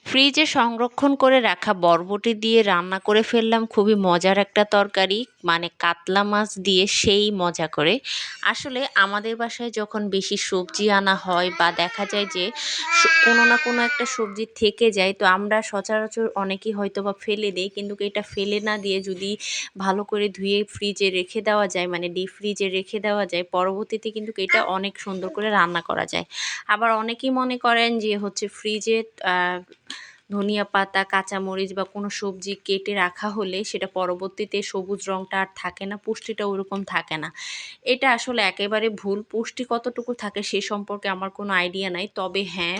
ফ্রিজে সংরক্ষণ করে রাখা বরবটি দিয়ে রান্না করে ফেললাম খুবই মজার একটা তরকারি, মানে কাতলা মাছ দিয়ে সেই মজা করে। আসলে আমাদের বাসায় যখন বেশি সবজি আনা হয় বা দেখা যায় যে কোনো না কোনো একটা সবজি থেকে যায়, তো আমরা সচরাচর অনেকেই হয়তো বা ফেলে দিই, কিন্তু এটা ফেলে না দিয়ে যদি ভালো করে ধুয়ে ফ্রিজে রেখে দেওয়া যায়, মানে ডিপ ফ্রিজে রেখে দেওয়া যায়, পরবর্তীতে কিন্তু এটা অনেক সুন্দর করে রান্না করা যায়। আবার অনেকেই মনে করেন যে হচ্ছে ফ্রিজে ধনিয়া পাতা, কাঁচামরিচ বা কোনো সবজি কেটে রাখা হলে সেটা পরবর্তীতে সবুজ রঙটা আর থাকে না, পুষ্টিটা ওরকম থাকে না। এটা আসলে একেবারে ভুল। পুষ্টি কতটুকু থাকে সে সম্পর্কে আমার কোনো আইডিয়া নাই। তবে হ্যাঁ,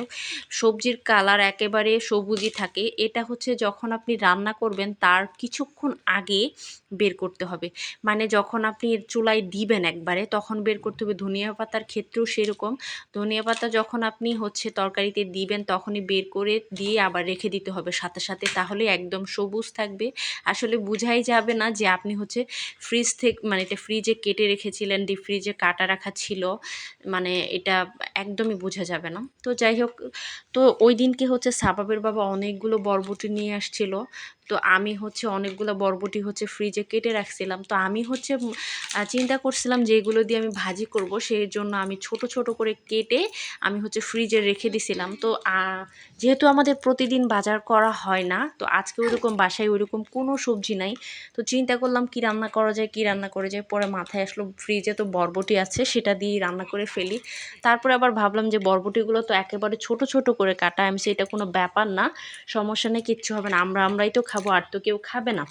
সবজির কালার একেবারে সবুজই থাকে। এটা হচ্ছে যখন আপনি রান্না করবেন তার কিছুক্ষণ আগে বের করতে হবে। মানে যখন আপনি চুলায় দিবেন একবারে, তখন বের করতে হবে। ধনিয়া পাতার ক্ষেত্রেও সেরকম। ধনিয়া পাতা যখন আপনি হচ্ছে তরকারিতে দিবেন তখনই বের করে দিয়ে আবার রেখে দিতে হবে সাথে সাথে, তাহলে একদম সবুজ থাকবে। আসলে বুঝাই যাবে না যে আপনি হচ্ছে ফ্রিজ থেকে, মানে এটা ফ্রিজে কেটে রেখেছিলেন, ডিপ ফ্রিজে কাটা রাখা ছিল, মানে এটা একদমই বোঝা যাবে না। তো যাই হোক, তো ওই দিনকে হচ্ছে সাবাবের বাবা অনেকগুলো বরবটি নিয়ে আসছিল। তো আমি হচ্ছে অনেকগুলো বরবটি হচ্ছে ফ্রিজে কেটে রাখছিলাম। তো আমি হচ্ছে চিন্তা করছিলাম যে এগুলো দিয়ে আমি ভাজি করব, সেই জন্য আমি ছোট ছোট করে কেটে আমি হচ্ছে ফ্রিজে রেখে দিছিলাম। তো যেহেতু আমাদের প্রতিদিন বাজার করা হয় না, তো আজকে ওইরকম বাসায় ওইরকম কোনো সবজি নাই, তো চিন্তা করলাম কি রান্না করা যায়, কি রান্না করা যায়। পরে মাথায় আসলো ফ্রিজে তো বরবটি আছে, সেটা দিয়েই রান্না করে ফেলি। তারপরে আবার ভাবলাম যে বরবটিগুলো তো একেবারে ছোট ছোট করে কাটা, আমি সেটা কোনো ব্যাপার না, সমস্যা নেই, কিচ্ছু হবে না, আমরাই তো খাবো, আর তো কেউ খাবে না।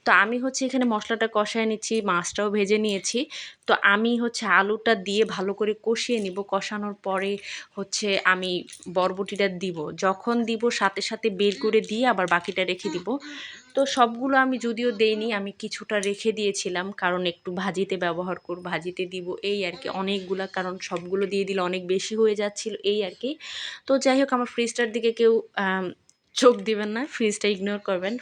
তো আমি হচ্ছে এখানে মশলাটা কষায় নিচ্ছি, মাছটাও ভেজে নিয়েছি। তো আমি হচ্ছে আলুটা দিয়ে ভালো করে কষিয়ে নিব। কষানোর পরে হচ্ছে আমি বরবটিটা দিব, যখন দিব সাথে সাথে বের করে দিয়ে আবার বাকিটা রেখে দিব। তো সবগুলো আমি যদিও দেইনি, আমি কিছুটা রেখে দিয়েছিলাম, কারণ একটু ভাজিতে ব্যবহার করব, ভাজিতে দিব, এই আর কি। অনেকগুলা, কারণ সবগুলো দিয়ে দিলে অনেক বেশি হয়ে যাচ্ছিল, এই আর কি। তো যাই হোক, আমার ফ্রিজটার দিকে কেউ চোখ দিবেন না, ফ্রিজটা ইগনোর করবেন।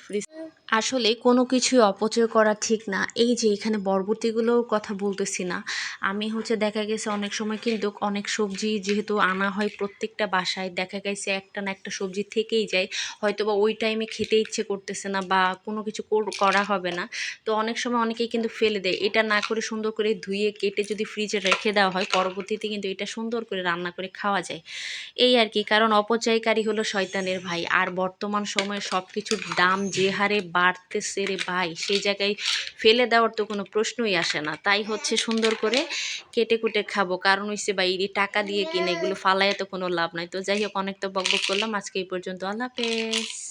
আসলে কোনো কিছুই অপচয় করা ঠিক না। এই যে এখানে বরবটিগুলোর কথা বলতেছি না, আমি হচ্ছে দেখা গেছে অনেক সময় কিন্তু অনেক সবজি যেহেতু আনা হয় প্রত্যেকটা বাসায়, দেখা গেছে একটা না একটা সবজি থেকেই যায়, হয়তো বা ওই টাইমে খেতে ইচ্ছে করতেছে না বা কোনো কিছু করা হবে না, তো অনেক সময় অনেকেই কিন্তু ফেলে দেয়। এটা না করে সুন্দর করে ধুয়ে কেটে যদি ফ্রিজে রেখে দেওয়া হয়, পরবর্তীতে কিন্তু এটা সুন্দর করে রান্না করে খাওয়া যায়, এই আর কি। কারণ অপচয়কারী হলো শয়তানের ভাই। আর বর্তমান সময়ে সব কিছুর দাম যে হারে বাড়তেছে রে ভাই, সেই জায়গায় ফেলে দেওয়ার তো কোনো প্রশ্নই আসে না। তাই হচ্ছে সুন্দর করে কেটে কুটে খাবো, কারণ হচ্ছে ভাই টাকা দিয়ে কিনে, এগুলো ফালায় তো কোনো লাভ নাই। তো যাই হোক, অনেক তো বকবক করলাম, আজকে এই পর্যন্ত। আল্লাহ হাফেজ।